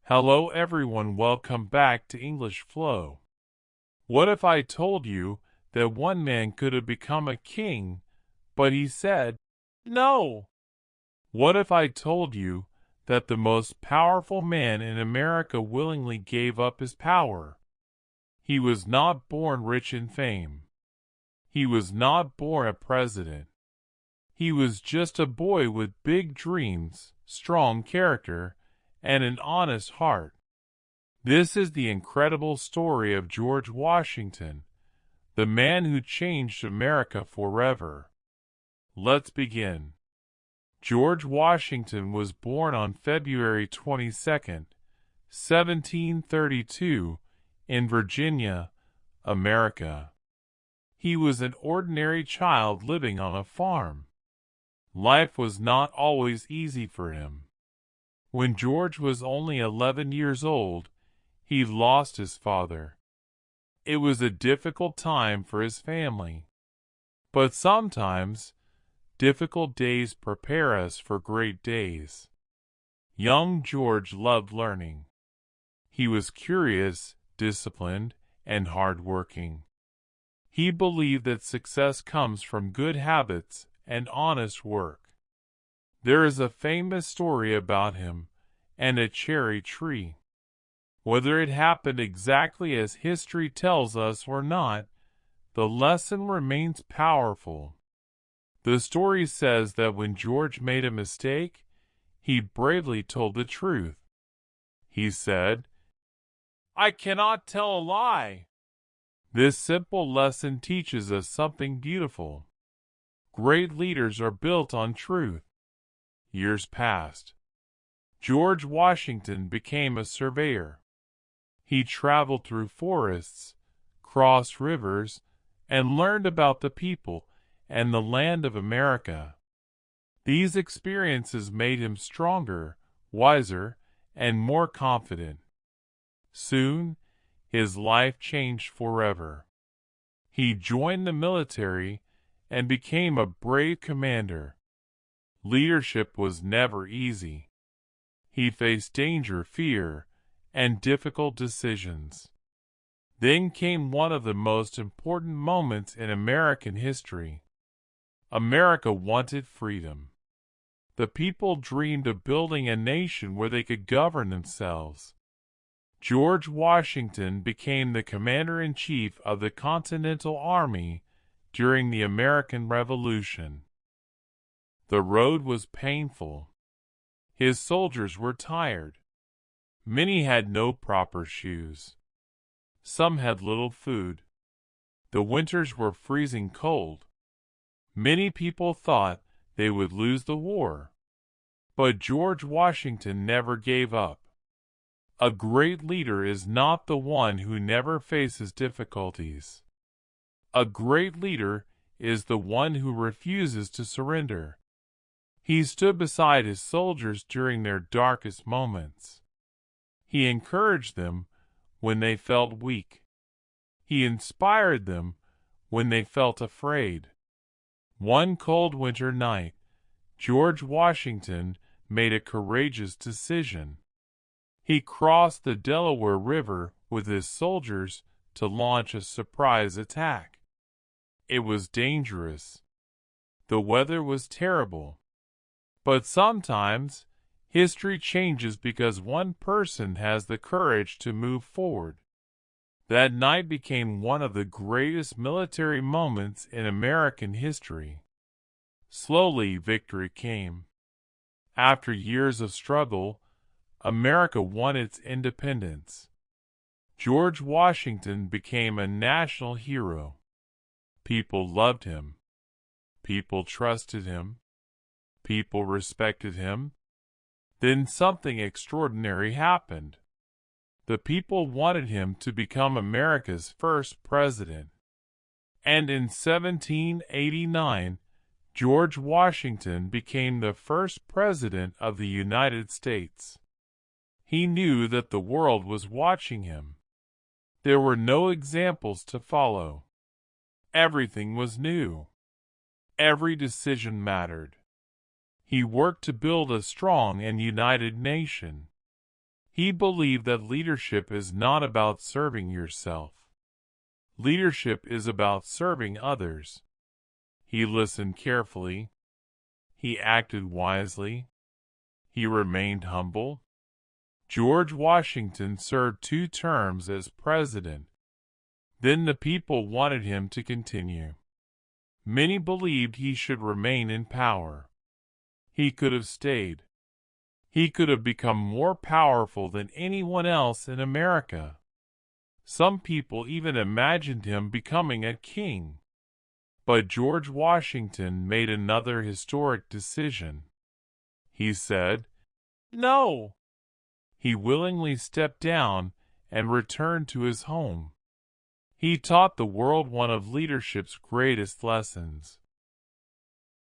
Hello everyone, welcome back to English Flow. What if I told you that one man could have become a king, but he said, no? What if I told you that the most powerful man in America willingly gave up his power? He was not born rich in fame. He was not born a president. He was just a boy with big dreams, strong character, and an honest heart. This is the incredible story of George Washington, the man who changed America forever. Let's begin. George Washington was born on February 22, 1732, in Virginia, America. He was an ordinary child living on a farm. Life was not always easy for him. When George was only 11 years old, he lost his father. It was a difficult time for his family. But sometimes, difficult days prepare us for great days. Young George loved learning. He was curious, disciplined, and hardworking. He believed that success comes from good habits and honest work. There is a famous story about him and a cherry tree. Whether it happened exactly as history tells us or not, the lesson remains powerful. The story says that when George made a mistake, he bravely told the truth. He said, "I cannot tell a lie." This simple lesson teaches us something beautiful. Great leaders are built on truth. Years passed. George Washington became a surveyor. He traveled through forests, crossed rivers, and learned about the people and the land of America. These experiences made him stronger, wiser, and more confident. Soon, his life changed forever. He joined the military and became a brave commander. Leadership was never easy. He faced danger, fear, and difficult decisions. Then came one of the most important moments in American history. America wanted freedom. The people dreamed of building a nation where they could govern themselves. George Washington became the commander-in-chief of the Continental Army during the American Revolution. The road was painful. His soldiers were tired. Many had no proper shoes. Some had little food. The winters were freezing cold. Many people thought they would lose the war. But George Washington never gave up. A great leader is not the one who never faces difficulties. A great leader is the one who refuses to surrender. He stood beside his soldiers during their darkest moments. He encouraged them when they felt weak. He inspired them when they felt afraid. One cold winter night, George Washington made a courageous decision. He crossed the Delaware River with his soldiers to launch a surprise attack. It was dangerous. The weather was terrible. But sometimes, history changes because one person has the courage to move forward. That night became one of the greatest military moments in American history. Slowly, victory came. After years of struggle, America won its independence. George Washington became a national hero. People loved him. People trusted him. People respected him. Then something extraordinary happened. The people wanted him to become America's first president. And in 1789, George Washington became the first president of the United States. He knew that the world was watching him. There were no examples to follow. Everything was new. Every decision mattered. He worked to build a strong and united nation. He believed that leadership is not about serving yourself. Leadership is about serving others. He listened carefully. He acted wisely. He remained humble. George Washington served 2 terms as president. Then the people wanted him to continue. Many believed he should remain in power. He could have stayed. He could have become more powerful than anyone else in America. Some people even imagined him becoming a king. But George Washington made another historic decision. He said, "No." He willingly stepped down and returned to his home. He taught the world one of leadership's greatest lessons.